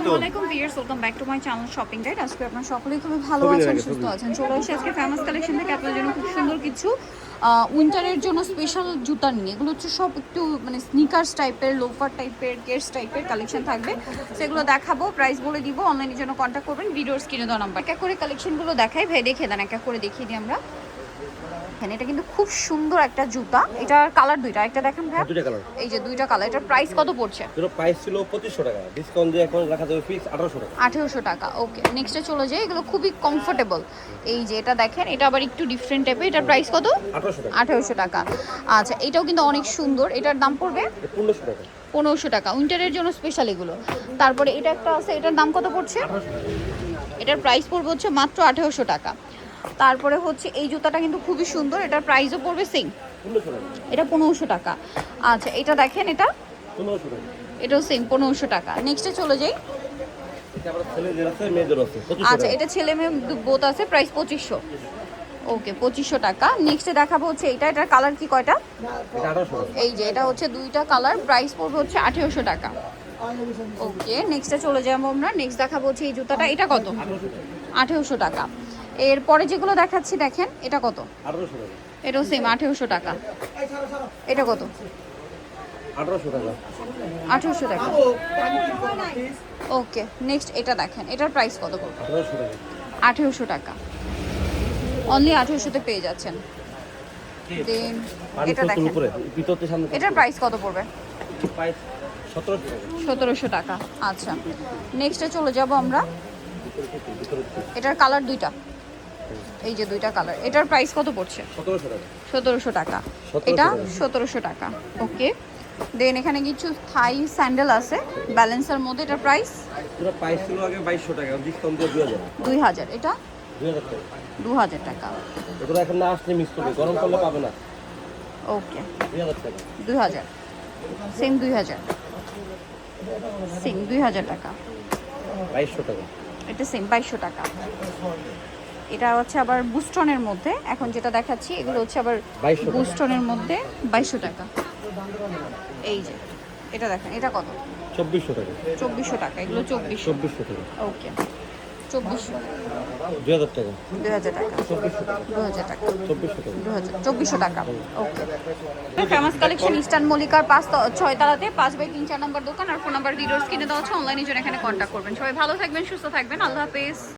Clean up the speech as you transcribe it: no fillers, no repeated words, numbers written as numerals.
আসসালামু আলাইকুম viewers, welcome back to my channel shopping guide. আজকে আপনারা সকলেই খুবই ভালো আছেন, সুস্থ আছেন। চলে এসেছি আজকে ফেমাস কালেকশন থেকে আপনাদের জন্য খুব সুন্দর কিছু উইন্টারের জন্য স্পেশাল জুতা নিয়ে। এগুলো হচ্ছে সব একটু মানে স্নিকার্স টাইপের, লোফার টাইপের, কেটস টাইপের কালেকশন থাকবে, সেগুলো দেখাবো, প্রাইস বলে দিব। অনলাইনের জন্য কন্ট্যাক্ট করবেন, ভিডিওর স্ক্রিনে দেওয়া নাম্বার। এক এক করে কালেকশনগুলো দেখাই, ভাই দেখে দেন, এক এক করে দেখিয়ে দিই আমরা। এটা কিন্তু খুব সুন্দর একটা জুতা। এটার কালার দুইটা, একটা দেখেন ভাই, দুইটা কালার, এই যে দুইটা কালার। এটার প্রাইস কত পড়ছে? এর প্রাইস ছিল 2500 টাকা, ডিসকাউন্ট দিয়ে এখন রাখা যাবে ফিক্স 1800 টাকা। 1800 টাকা, ওকে। নেক্সটে চলে যাই, এগুলো খুবই কমফোর্টেবল। এই যে এটা দেখেন, এটা আবার একটু ডিফারেন্ট টাইপের। এটার প্রাইস কত? 1800 টাকা। 1800 টাকা। আচ্ছা, এটাও কিন্তু অনেক সুন্দর। এটার দাম পড়বে 1500 টাকা। 1500 টাকা, উইন্টারের জন্য স্পেশাল এগুলো। তারপরে এটা একটা আছে, এটার দাম কত পড়ছে? 1800 টাকা। এটার প্রাইস পড়বে হচ্ছে মাত্র 1800 টাকা। তারপরে হচ্ছে এই জুতাটা কিন্তু খুবই সুন্দর, এটার প্রাইসও পড়বে সেম 1500 টাকা। এটা 1500 টাকা। আচ্ছা, এটা দেখেন, এটা 1500 টাকা। এটাও সেম 1500 টাকা। নেক্সটে চলে যাই। এটা আবার ছেলেদের আছে, মেয়েদের আছে 2500 আচ্ছা, টাকা। এটা ছেলে মেয়ে বোথ আছে, প্রাইস 2500। ওকে, 2500 টাকা। নেক্সটে দেখাবো হচ্ছে এটা। এটার কালার কি কয়টা? এটা 1800 টাকা। এই যে এটা হচ্ছে দুইটা কালার, প্রাইস পড়বে হচ্ছে 1800 টাকা। ওকে, নেক্সটে চলে যাবো আমরা। নেক্সট দেখাবো হচ্ছে এই জুতাটা। এটা কত? 1800 টাকা। এরপরে যেগুলো দেখাচ্ছি দেখেন, এটা কত? 1800 টাকা। এটাও সেম 1800 টাকা। এটা কত? 1800 টাকা। 1800 টাকা। ওকে, নেক্সট এটা দেখেন, এটার প্রাইস কত পড়বে? 1800 টাকা। 1800 টাকা। অনলি 1800-তে পেয়ে যাচ্ছেন। দেন এটা দেখেন, উপরে ভিতরতে সামনে। এটার প্রাইস কত পড়বে? প্রাইস 1700 টাকা। 1700 টাকা। আচ্ছা, নেক্সটে চলে যাব আমরা। এটার কালার দুইটা, এই যে দুইটা কালার। এটার প্রাইস কত পড়ছে? 1700 টাকা। 1700 টাকা। 1700 এটা টাকা। 1700 টাকা। ওকে, দেন এখানে কিছু থাই স্যান্ডেল আছে ব্যালেন্সের মধ্যে। এটার প্রাইস পুরো প্রাইস ছিল আগে 2200 টাকা, ডিসকাউন্ট দিয়ে 2000। 2000। এটা 2000 টাকা। 2000 টাকা। এগুলো এখন না আসলে মিস করবে, গরম করলে পাবে না। ওকে, 2000 টাকা। 2000, সেম 2000, সেম 2000 টাকা। 2200 টাকা। এটা সেম 2200 টাকা। এটা হচ্ছে আবার বুস্টনের মধ্যে, এখন যেটা দেখাচ্ছি এগুলো হচ্ছে আবার 2200 টাকা। বুস্টনের মধ্যে 2200 টাকা। এই যে এটা দেখেন, এটা কত? 2400 টাকা। 2400 টাকা। এগুলো 2400। 2400 টাকা। ওকে, 2400। 2000 টাকা। 2000 টাকা। 2400 টাকা। 2000 টাকা। 2400 টাকা। 2400 টাকা। ওকে, ফেমাস কালেকশন ইস্টার্ন মল্লিকার 6 তলাতে 5/3 4 নম্বর দোকান। আর ফোন নাম্বার ভিডিওর স্ক্রিনে দেওয়া আছে, অনলাইনে জন্য এখানে কন্ট্যাক্ট করবেন। সবাই ভালো থাকবেন, সুস্থ থাকবেন, আল্লাহ হাফেজ।